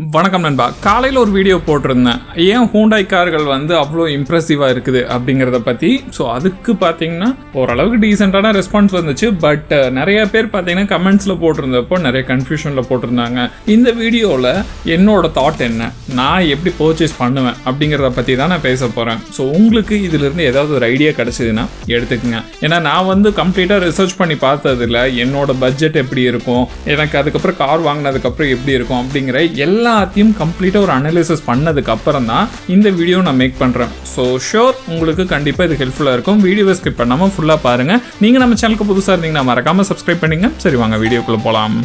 வணக்கம் நண்பா. காலையில் ஒரு வீடியோ போட்டிருந்தேன், ஏன் ஹூண்டாய் கார்கள் வந்து அவ்வளோ இம்ப்ரெசிவாக இருக்குது அப்படிங்கிறத பற்றி. ஸோ அதுக்கு பார்த்தீங்கன்னா ஓரளவுக்கு டீசெண்டான ரெஸ்பான்ஸ் வந்துச்சு. பட் நிறைய பேர் பார்த்தீங்கன்னா கமெண்ட்ஸில் போட்டிருந்தப்போ நிறைய கன்ஃபியூஷனில் போட்டிருந்தாங்க. இந்த வீடியோவில் என்னோட தாட் என்ன, நான் எப்படி பர்ச்சேஸ் பண்ணுவேன் அப்படிங்கிறத பற்றி தான் நான் பேச போகிறேன். ஸோ உங்களுக்கு இதிலிருந்து ஏதாவது ஒரு ஐடியா கிடச்சிதுன்னா எடுத்துக்கங்க. ஏன்னா நான் வந்து கம்ப்ளீட்டாக ரிசர்ச் பண்ணி பார்த்ததில்ல என்னோட பட்ஜெட் எப்படி இருக்கும், எனக்கு அதுக்கப்புறம் கார் வாங்கினதுக்கப்புறம் எப்படி இருக்கும் அப்படிங்கிற எல்லாத்தையும் கம்ப்ளீட்டாக ஒரு அனலைசிஸ் பண்ணதுக்கு அப்புறம் தான் இந்த வீடியோ நான் மேக் பண்ணுறேன். ஸோ ஷோர் உங்களுக்கு கண்டிப்பாக இது ஹெல்ப்ஃபுல்லாக இருக்கும். வீடியோவை ஸ்கிப் பண்ணாமல் ஃபுல்லாக பாருங்கள். நீங்கள் நம்ம சேனலுக்கு புதுசாக இருந்தீங்கன்னா மறக்காமல் சப்ஸ்கிரைப் பண்ணிங்க. சரி வாங்க வீடியோக்குள்ளே போகலாம்.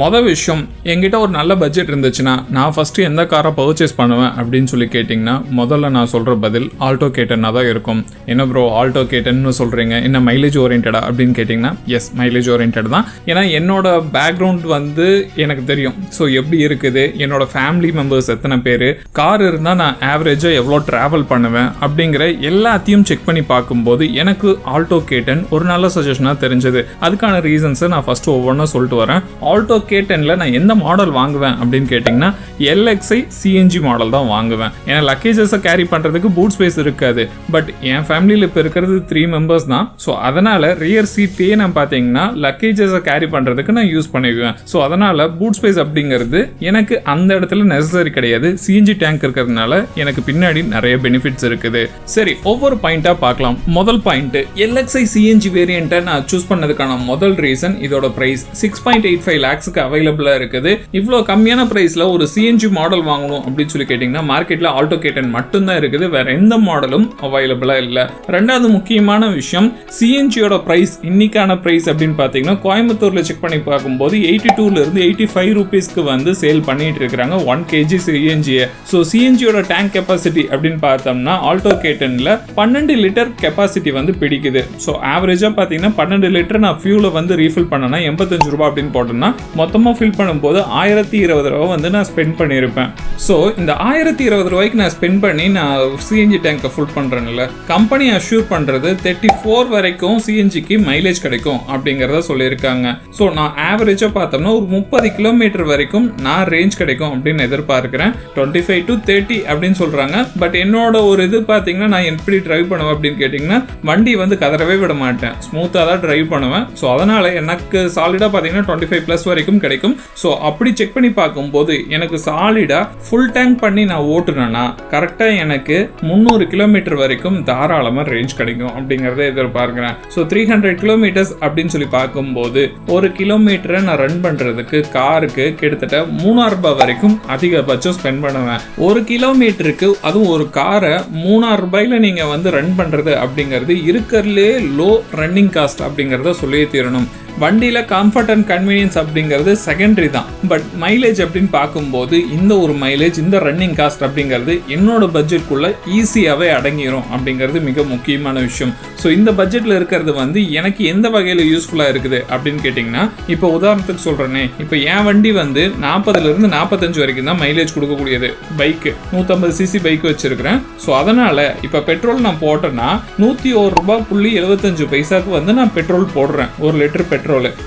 மொதல் விஷயம், என்கிட்ட ஒரு நல்ல பட்ஜெட் இருந்துச்சுன்னா நான் ஃபஸ்ட்டு எந்த காரை பர்ச்சேஸ் பண்ணுவேன் அப்படின்னு சொல்லி கேட்டிங்கன்னா முதல்ல நான் சொல்கிற பதில் ஆல்டோ கேட்டனாக தான் இருக்கும். என்ன ப்ரோ ஆல்டோ கேட்டன்னு சொல்கிறீங்க, என்ன மைலேஜ் ஓரியன்டா அப்படின்னு கேட்டிங்கன்னா எஸ், மைலேஜ் ஓரியன்ட் தான். ஏன்னா என்னோட பேக்ரவுண்ட் வந்து எனக்கு தெரியும். ஸோ எப்படி இருக்குது, என்னோட ஃபேமிலி மெம்பர்ஸ் எத்தனை பேர், கார் இருந்தால் நான் ஆவரேஜாக எவ்வளோ ட்ராவல் பண்ணுவேன் அப்படிங்கிற எல்லாத்தையும் செக் பண்ணி பார்க்கும்போது எனக்கு ஆல்டோ கேட்டன் ஒரு நல்ல சஜஷனாக தெரிஞ்சது. அதுக்கான ரீசன்ஸை நான் ஃபஸ்ட்டு ஒவ்வொன்றா சொல்லிட்டு வரேன். ஆல்டோ கேட்டன்ல நான் எந்த மாடல் வாங்குவேன் அப்படின்னு கேட்டிங்கன்னா LXi CNG மாடல் தான் வாங்குவேன். ஏன்னா லக்கேஜஸை கேரி பண்ணுறதுக்கு பூட் ஸ்பேஸ் இருக்காது. பட் என் ஃபேமிலியில் இப்போ இருக்கிறது 3 மெம்பர்ஸ் தான். ஸோ அதனால் ரியர் சீட்லேயே நான் பார்த்தீங்கன்னா லக்கேஜஸை கேரி பண்ணுறதுக்கு நான் யூஸ் பண்ணிக்குவேன். ஸோ அதனால் பூட் ஸ்பேஸ் அப்படிங்கிறது எனக்கு அந்த இடத்துல நெசசரி கிடையாது. CNG டேங்க் இருக்கிறதுனால எனக்கு பின்னாடி நிறைய பெனிஃபிட்ஸ் இருக்குது. சரி, ஒவ்வொரு பாயிண்டாக பார்க்கலாம். முதல் பாயிண்ட், LXi CNG வேரியண்ட்டை நான் சூஸ் பண்ணதுக்கான முதல் ரீசன் இதோட ப்ரைஸ் 6.85 lakhs அவைலபிளா இருக்குது. இவ்வளோ கம்மியான பிரைஸ்ல ஒரு CNG மாடல் வாங்கணும் அப்படின்னு சொல்லி கேட்டீங்கன்னா மார்க்கெட்ல ஆல்டோ கேட்டன் மட்டும்தான் இருக்குது, வேற எந்த மாடலும் அவைலபிளா இல்லை. ரெண்டாவது முக்கியமான விஷயம், CNGயோட பிரைஸ் இன்னைக்கான பிரைஸ் அப்படின்னு பார்த்தீங்கன்னா கோயம்புத்தூர்ல செக் பண்ணி பார்க்கும்போது 82 இருந்து 85 ரூபீஸ்க்கு வந்து சேல் பண்ணிட்டு இருக்காங்க 1 kg CNG. ஸோ CNGயோட டேங்க் கெப்பாசிட்டி அப்படின்னு பார்த்தோம்னா ஆல்டோ கேட்டன்ல 12 லிட்டர் கெப்பாசிட்டி வந்து பிடிக்குது. ஸோ ஆவரேஜா பார்த்தீங்கன்னா 12 லிட்டர் நான் ஃபியூலை வந்து ரீஃபில் பண்ணனா 85 ரூபாய் அப்படின்னு போட்டோம்னா மொத்தமாக ஃபில் பண்ணும்போது 1020 ரூபா வந்து நான் ஸ்பெண்ட் பண்ணியிருப்பேன். ஸோ இந்த 1020 ரூபாய்க்கு நான் ஸ்பெண்ட் பண்ணி நான் CNG டேங்கை ஃபுல் பண்ணுறேன்ல, கம்பெனி அஷ்யூர் பண்ணுறது 34 வரைக்கும் CNGக்கு மைலேஜ் கிடைக்கும் அப்படிங்கிறத சொல்லியிருக்காங்க. ஸோ நான் ஆவரேஜாக பார்த்தோம்னா ஒரு 30 கிலோமீட்டர் வரைக்கும் நான் ரேஞ்ச் கிடைக்கும் அப்படின்னு எதிர்பார்க்குறேன். 25 to 30 அப்படின்னு சொல்கிறாங்க. பட் என்னோட ஒரு இது பார்த்தீங்கன்னா நான் எப்படி டிரைவ் பண்ணுவேன் அப்படின்னு கேட்டிங்கன்னா வண்டி வந்து கதறவே விட மாட்டேன், ஸ்மூத்தாக தான் டிரைவ் பண்ணுவேன். ஸோ அதனால் எனக்கு சாலிடாக பார்த்தீங்கன்னா 25+ வரைக்கும் கிடைக்கும். ஸோ அப்படி செக் பண்ணி பார்க்கும்போது எனக்கு சாலிடாக ஃபுல் டேங்க் பண்ணி நான் ஓட்டுனேன்னா கரெக்டாக எனக்கு 300 கிலோமீட்டர் வரைக்கும் தாராளமாக ரேஞ்ச் கிடைக்கும் அப்படிங்கிறத எதிர்பார்க்குறேன். ஸோ 300 கிலோமீட்டர்ஸ் அப்படின்னு சொல்லி பார்க்கும்போது ஒரு கிலோமீட்டரை நான் ரன் பண்ணுறதுக்கு காருக்கு கிட்டத்தட்ட 3000 ரூபாய் வரைக்கும் அதிகபட்சம் ஸ்பெண்ட் பண்ணுவேன். ஒரு கிலோமீட்டருக்கு, அதுவும் ஒரு காரை 3000 ரூபாயில நீங்கள் வந்து ரன் பண்ணுறது அப்படிங்கிறது இருக்கிறதுலே லோ ரன்னிங் காஸ்ட் அப்படிங்கிறத சொல்லியே தீரணும். வண்டியில் கம்ஃபர்ட் அண்ட் கன்வீனியன்ஸ் அப்படிங்கிறது செகண்டரி தான். பட் மைலேஜ் அப்படின்னு பார்க்கும்போது இந்த ஒரு மைலேஜ், இந்த ரன்னிங் காஸ்ட் அப்படிங்கிறது என்னோட பட்ஜெட்குள்ளே ஈஸியாகவே அடங்கிடும் அப்படிங்கிறது மிக முக்கியமான விஷயம். ஸோ இந்த பட்ஜெட்டில் இருக்கிறது வந்து எனக்கு எந்த வகையில் யூஸ்ஃபுல்லாக இருக்குது அப்படின்னு கேட்டிங்கன்னா, இப்போ உதாரணத்துக்கு சொல்கிறேனே, இப்போ என் வண்டி வந்து 40லேருந்து 45 வரைக்கும் தான் மைலேஜ் கொடுக்கக்கூடியது. பைக்கு 150cc பைக் வச்சுருக்கிறேன். ஸோ அதனால் இப்போ பெட்ரோல் நான் போட்டேன்னா 101.75 ரூபாய்க்கு வந்து நான் பெட்ரோல் போடுறேன், 1 லிட்டர் பெட்ரோல்.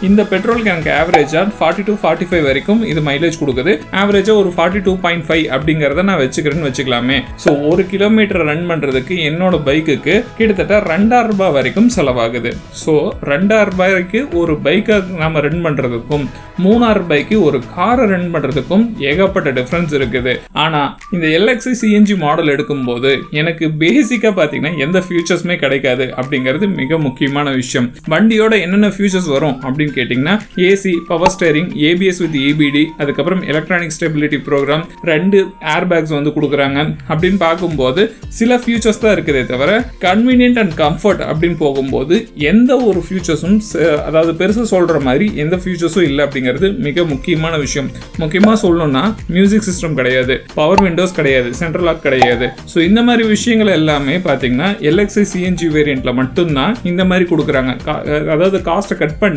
இந்த பெட்ரோலுக்கு எனக்கு ஆவரேஜா 40 to 45 வரைக்கும் இது மைலேஜ் கொடுக்குது. ஆவரேஜா ஒரு 42.5 அப்படிங்கறத நான் வச்சுக்கிறேன்னு வச்சுக்கலாமே. ஸோ 1 கிலோமீட்டர் ரன் பண்றதுக்கு என்னோட பைக்குக்கு கிட்டத்தட்ட 2000 ரூபாய் வரைக்கும் செலவாகுது. ஸோ 2000 ரூபாய்க்கு ஒரு பைக்கை நம்ம ரன் பண்றதுக்கும் 3000 ரூபாய்க்கு ஒரு காரை ரன் பண்றதுக்கும் ஏகப்பட்ட டிஃபரன்ஸ் இருக்குது. ஆனா இந்த LXi CNG மாடல் எடுக்கும்போது எனக்கு பேசிக்கா பாத்தீங்கன்னா எந்த ஃபியூச்சர்ஸுமே கிடைக்காது அப்படிங்கிறது மிக முக்கியமான விஷயம். வண்டியோட என்னென்ன ஃபியூச்சர்ஸ் வரும் அப்படின்னு கேட்டிங்கன்னா AC, power steering, ABS with EBD, அதுக்கப்புறம் electronic stability programme, 2 air bags வந்து கொடுக்குறாங்க. அப்படின்னு பார்க்கும்போது சில ஃபியூச்சர்ஸ் தான் இருக்குதே தவிர கன்வீனியன்ட் அண்ட் கம்ஃபர்ட் அப்படின்னு போகும்போது எந்த ஒரு ஃபியூச்சர்ஸும், அதாவது பெருசாக சொல்கிற மாதிரி எந்த ஃபியூச்சர்ஸும் இல்லை அப்படிங்கிறது மிக முக்கியமான விஷயம். முக்கியமாக சொல்லணும்னா மியூசிக் சிஸ்டம் கிடையாது, பவர் விண்டோஸ் கிடையாது, சென்ட்ரல் லாக் கிடையாது. ஸோ இந்த மாதிரி விஷயங்கள் எல்லாமே பார்த்தீங்கன்னா LXi CNG வேரியண்ட்டில் மட்டும்தான் இந்த மாதிரி கொடுக்குறாங்க. அதாவது காஸ்ட்டை கட் பண்ணி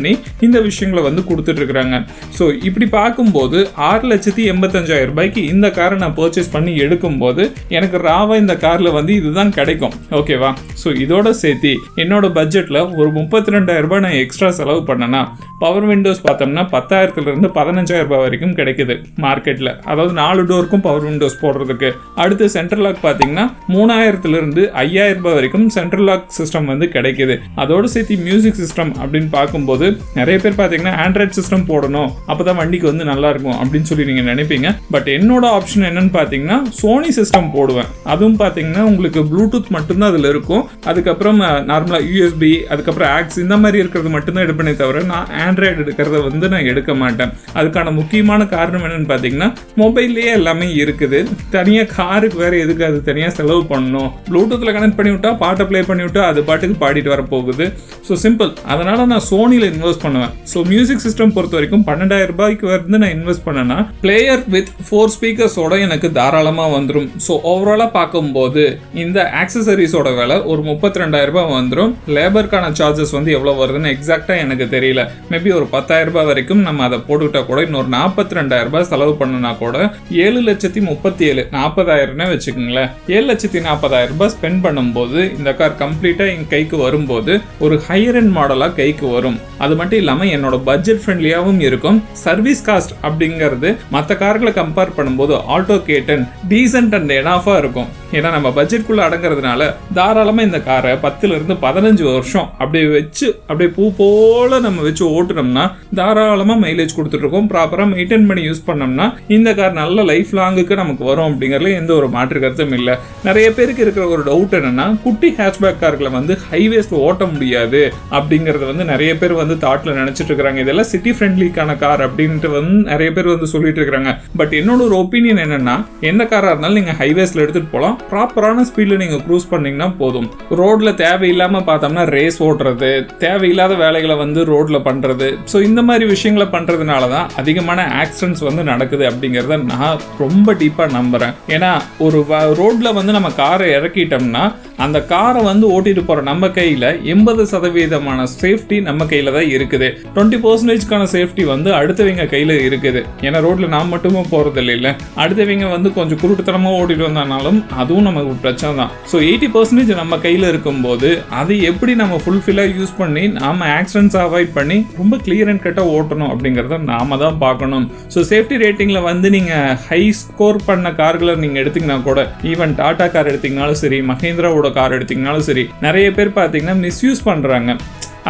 இந்த விஷயங்களை வந்து கொடுத்துட்டு இருக்காங்க. ஸோ இப்படி பார்க்கும்போது 6,85,000 ரூபாய்க்கு இந்த காரை நான் பர்ச்சேஸ் பண்ணி எடுக்கும்போது எனக்கு ராவா இந்த காரில் வந்து இதுதான் கிடைக்கும். ஓகேவா? ஸோ இதோட சேர்த்து என்னோட பட்ஜெட்டில் ஒரு 32,000 ரூபாய் நான் எக்ஸ்ட்ரா செலவு பண்ணேன்னா பவர் விண்டோஸ் பார்த்தோம்னா 10,000 15,000 ரூபாய் வரைக்கும் கிடைக்குது மார்க்கெட்டில். அதாவது 4 டோருக்கும் பவர் விண்டோஸ் போடுறதுக்கு. அடுத்து சென்ட்ரல் லாக் பார்த்தீங்கன்னா 3,000 5,000 ரூபாய் வரைக்கும் சென்ட்ரல் லாக் சிஸ்டம் வந்து கிடைக்குது. அதோடு சேர்த்து மியூசிக் சிஸ்டம் அப்படின்னு பார்க்கும்போது நிறைய பேர் பார்த்தீங்கன்னா ஆண்ட்ராய்ட் சிஸ்டம் போடணும் அப்போதான் வண்டிக்கு வந்து நல்லா இருக்கும் அப்படின்னு சொல்லி நீங்கள் நினைப்பீங்க. பட் என்னோட ஆப்ஷன் என்னன்னு பார்த்தீங்கன்னா சோனி சிஸ்டம் போடுவேன். அதுவும் பார்த்தீங்கன்னா உங்களுக்கு ப்ளூடூத் மட்டும்தான் அதில் இருக்கும். அதுக்கப்புறம் நார்மலாக யூஎஸ்பி அதுக்கப்புறம் ஆக்ஸ் இந்த மாதிரி இருக்கிறது மட்டும்தான் எடுப்பேனே தவிர நான் ஆண்ட்ராய்டு எடுக்கிறத வந்து நான் எடுக்க மாட்டேன். அதுக்கான முக்கியமான காரணம் என்னன்னு பார்த்தீங்கன்னா மொபைல்லேயே எல்லாமே இருக்குது. தனியாக காருக்கு வேறு எதுக்கு அது தனியாக செலவு பண்ணணும்? ப்ளூடூத்தில் கனெக்ட் பண்ணி விட்டா பாட்டை ப்ளே பண்ணி விட்டா அது பாட்டுக்கு பாடிட்டு வர போகுது. So simple. அதனால் நான் சோனியில் இன்வெஸ்ட் பண்ணுவேன். ஸோ மியூசிக் சிஸ்டம் பொறுத்த வரைக்கும் 12,000 ரூபாய்க்கு வந்து நான் இன்வெஸ்ட் பண்ணேன்னா பிளேயர் வித் 4 ஸ்பீக்கர்ஸோட எனக்கு தாராளமாக வந்துடும். ஸோ ஓவராலாக பார்க்கும்போது இந்த ஆக்சசரிஸோட விலை ஒரு 32,000 ரூபாய் வந்துடும். லேபருக்கான சார்ஜஸ் வந்து எவ்வளோ வருதுன்னு எக்ஸாக்டாக எனக்கு தெரியல. மேபி ஒரு 10,000 ரூபாய் வரைக்கும் நம்ம அதை போட்டுக்கிட்டா கூட இன்னொரு 42,000 ரூபாய் செலவு பண்ணனா கூட 7,37,000 40,000 வச்சுக்கோங்களேன். 7,40,000 ரூபாய் ஸ்பெண்ட் பண்ணும்போது இந்த கார் கம்ப்ளீட்டாக என் கைக்கு வரும்போது ஒரு ஹையர் எண்ட் மாடலாக கைக்கு வரும். அது மட்டும் இல்லாமல் என்னோட பட்ஜெட் ஃப்ரெண்ட்லியாகவும் இருக்கும். சர்வீஸ் காஸ்ட் அப்படிங்கிறது மற்ற கார்களை கம்பேர் பண்ணும்போது ஆல்டோ K10 டீசென்ட் அண்ட் எனாஃபாக இருக்கும். ஏன்னா நம்ம பட்ஜெட்குள்ளே அடங்கிறதுனால தாராளமாக இந்த காரை 10 15 வருஷம் அப்படியே பூ போல நம்ம வச்சு ஓட்டுனோம்னா தாராளமாக மைலேஜ் கொடுத்துட்ருக்கோம். ப்ராப்பராக மெயின்டைன் பண்ணி யூஸ் பண்ணோம்னா இந்த கார் நல்ல லைஃப் லாங்குக்கு நமக்கு வரும் அப்படிங்கிறதுல எந்த ஒரு மாற்று கருத்தும் இல்லை. நிறைய பேருக்கு இருக்கிற ஒரு டவுட் என்னன்னா குட்டி ஹேட்ச்பேக் கார்களை வந்து ஹைவேஸ்ல ஓட்ட முடியாது அப்படிங்கறது வந்து நிறைய பேர் வந்து தாட்ல நினைச்சிட்டு இருக்காங்க. இதெல்லாம் சிட்டி ஃப்ரெண்ட்லிக்கான கார் அப்படின்ட்டு வந்து நிறைய பேர் வந்து சொல்லிட்டு இருக்காங்க. பட் என்னோட ஒரு ஒப்பீனியன் என்னன்னா எந்த காரா இருந்தாலும் நீங்க ஹைவேஸ்ல எடுத்துட்டு போகலாம். ப்ராப்பரான ஸ்பீட்ல நீங்க க்ரூஸ் பண்ணீங்கன்னா போதும். ரோட்ல தேவையில்லாம பார்த்தோம்னா ரேஸ் ஓட்டுறது, தேவையில்லாத வேலைகளை வந்து ரோட்ல பண்றது, ஸோ இந்த மாதிரி விஷயங்களை பண்றதுனால தான் அதிகமான ஆக்சிடென்ட்ஸ் வந்து நடக்குது அப்படிங்கிறத நான் ரொம்ப டீப்பா நம்புறேன். ஏன்னா ஒரு ரோட்ல வந்து நம்ம காரை இறக்கிட்டோம்னா அந்த காரை வந்து ஓட்டிட்டு போற நம்ம கையில 80% சேஃப்டி நம்ம கையில தான் இருக்குது. 20% சேஃப்டி வந்து அடுத்தவங்க கையில இருக்குது. ஏன்னா ரோட்ல நாம் மட்டுமே போறது இல்லை, அடுத்தவங்க வந்து கொஞ்சம் குருட்டுத்தனமா ஓட்டிட்டு வந்தாலும் அதுவும் நமக்கு பிரச்சனை தான். ஸோ 80% நம்ம கையில இருக்கும்போது அது எப்படி நம்ம ஃபுல்ஃபில்லா யூஸ் பண்ணி நாம ஆக்சிடென்ட்ஸ் அவாய்ட் பண்ணி ரொம்ப கிளியர் அண்ட் கட்டா ஓட்டணும் அப்படிங்கறத நாம தான் பார்க்கணும். ஸோ சேஃப்டி ரேட்டிங்ல வந்து நீங்க ஹை ஸ்கோர் பண்ண கார்களை நீங்க எடுத்தீங்கன்னா கூட, ஈவன் டாடா கார் எடுத்தீங்கனாலும் சரி, மஹேந்திராவோட கார் எடுத்தீங்கனாலும் சரி, நிறைய பேர் பார்த்தீங்கன்னா மிஸ்யூஸ் பண்றாங்க.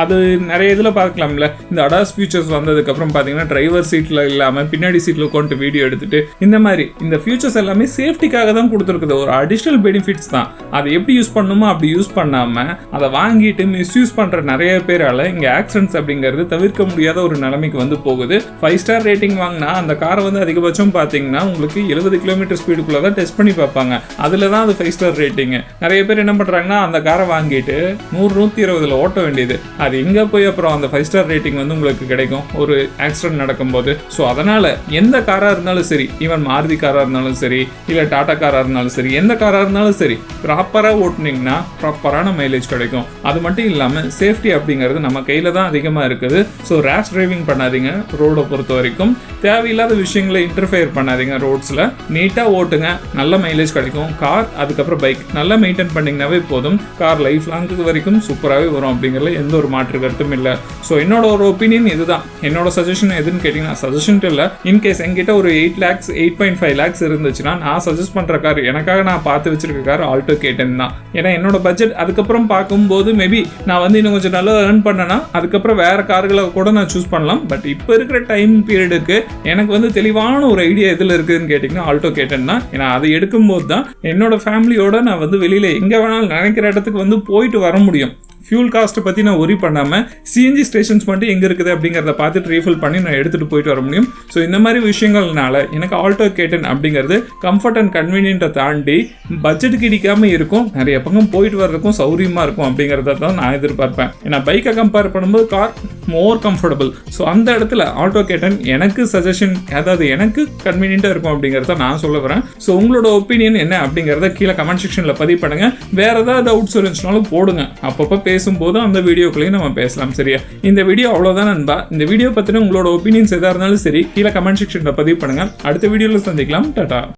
அது நிறைய இதில் பார்க்கலாம்ல. இந்த அடாஸ் ஃபியூச்சர்ஸ் வந்ததுக்கப்புறம் பார்த்தீங்கன்னா டிரைவர் சீட்டில் இல்லாமல் பின்னாடி சீட்டில் உட்காந்து வீடியோ எடுத்துட்டு இந்த மாதிரி இந்த ஃபியூச்சர்ஸ் எல்லாமே சேஃப்டிக்காக தான் கொடுத்துருக்குது. ஒரு அடிஷ்னல் பெனிஃபிட்ஸ் தான். அதை எப்படி யூஸ் பண்ணணுமோ அப்படி யூஸ் பண்ணாமல் அதை வாங்கிட்டு மிஸ்யூஸ் பண்ணுற நிறைய பேரால் இங்கே ஆக்சிடென்ட்ஸ் அப்படிங்கிறது தவிர்க்க முடியாத ஒரு நிலைமைக்கு வந்து போகுது. 5 ஸ்டார் ரேட்டிங் வாங்கினா அந்த காரை வந்து அதிகபட்சம் பார்த்தீங்கன்னா உங்களுக்கு 70 கிலோமீட்டர் ஸ்பீடுக்குள்ளே தான் டெஸ்ட் பண்ணி பார்ப்பாங்க. அதில் தான் அது 5 ஸ்டார் ரேட்டிங்கு. நிறைய பேர் என்ன பண்ணுறாங்கன்னா அந்த காரை வாங்கிட்டு 100-120 ஓட்ட வேண்டியது. அது எங்கே போய் அப்புறம் அந்த 5 ஸ்டார் ரேட்டிங் வந்து உங்களுக்கு கிடைக்கும் ஒரு ஆக்சிடென்ட் நடக்கும்போது? ஸோ அதனால் எந்த காராக இருந்தாலும் சரி, ஈவன் மாருதி காராக இருந்தாலும் சரி, இல்லை டாடா காராக இருந்தாலும் சரி, எந்த காராக இருந்தாலும் சரி, ப்ராப்பராக ஓட்டுனீங்கன்னா ப்ராப்பரான மைலேஜ் கிடைக்கும். அது மட்டும் இல்லாமல் சேஃப்டி அப்படிங்கிறது நம்ம கையில் தான் அதிகமாக இருக்குது. ஸோ ரேஷ் டிரைவிங் பண்ணாதீங்க. ரோடை பொறுத்த வரைக்கும் தேவையில்லாத விஷயங்களை இன்டர்ஃபியர் பண்ணாதீங்க. ரோட்ஸில் நீட்டாக ஓட்டுங்க, நல்ல மைலேஜ் கிடைக்கும். கார் அதுக்கப்புறம் பைக் நல்லா மெயின்டைன் பண்ணிங்கனாவே போதும். கார் லைஃப் லாங்கு வரைக்கும் சூப்பராகவே வரும் அப்படிங்கிறதுல எந்த ஒரு மாற்று கருத்தும் இல்லை. ஸோ என்னோட ஒரு ஒப்பீனியன் இதுதான். என்னோட சஜஷன் எதுன்னு கேட்டிங்கன்னா, சஜஷன் இல்லை, இன்கேஸ் என்கிட்ட ஒரு 8 lakhs 8.5 lakhs இருந்துச்சுன்னா நான் சஜஸ்ட் பண்ணுற கார், எனக்காக நான் பார்த்து வச்சிருக்க கார் ஆல்டோ K10 தான். ஏன்னா என்னோட பட்ஜெட் அதுக்கப்புறம் பார்க்கும்போது மேபி நான் வந்து இன்னும் கொஞ்சம் நல்லா ஏர்ன் பண்ணேன்னா அதுக்கப்புறம் வேற கார்களை கூட நான் சூஸ் பண்ணலாம். பட் இப்போ இருக்கிற டைம் பீரியடுக்கு எனக்கு வந்து தெளிவான ஒரு ஐடியா எதில் இருக்குதுன்னு கேட்டிங்கன்னா ஆல்டோ K10 தான். ஏன்னா அதை எடுக்கும்போது தான் என்னோட ஃபேமிலியோட நான் வந்து வெளியில் எங்கே வேணாலும் நினைக்கிற இடத்துக்கு வந்து போயிட்டு வர முடியும். ஃபியூல் காஸ்ட்டை பற்றி நான் ஒரி பண்ணாமல் சிஎன்ஜி ஸ்டேஷன்ஸ் மட்டும் எங்கே இருக்குது அப்படிங்கிறத பார்த்துட்டு ரீஃபில் பண்ணி நான் எடுத்துகிட்டு போயிட்டு வர முடியும். ஸோ இந்த மாதிரி விஷயங்கள்னால எனக்கு ஆல்டோ K10 அப்படிங்கிறது கம்ஃபர்ட் அண்ட் கன்வீனியன்ட்டை தாண்டி பட்ஜெட்டுக்கு இடிக்காமல் இருக்கும், நிறைய பக்கம் போயிட்டு வர்றதுக்கும் சௌரியமாக இருக்கும் அப்படிங்கிறத தான் நான் எதிர்பார்ப்பேன். ஏன்னா பைக்கை கம்பேர் பண்ணும்போது கார் மோர் கம்ஃபர்டபுள். ஸோ அந்த இடத்துல ஆல்டோ கேட்டன் எனக்கு சஜஷன், அதாவது எனக்கு கன்வீனியன்ட்டாக இருக்கும் அப்படிங்கிறத நான் சொல்ல வரேன். ஸோ உங்களோட ஒப்பீனியன் என்ன அப்படிங்கிறத கீழே கமெண்ட் செக்ஷனில் பதிவு பண்ணுங்க. வேற ஏதாவது டவுட்ஸ் இருந்துச்சுனாலும் போடுங்க. அப்பப்போ பேசும்போது அந்த வீடியோக்குள்ளேயும் நம்ம பேசலாம். சரியா? இந்த வீடியோ அவ்வளோதான் நண்பா. இந்த வீடியோ பற்றின உங்களோட ஒப்பீனியன்ஸ் எதாக இருந்தாலும் சரி கீழே கமெண்ட் செக்ஷனில் பதிவு பண்ணுங்க. அடுத்த வீடியோவில் சந்திக்கலாம். டாடா.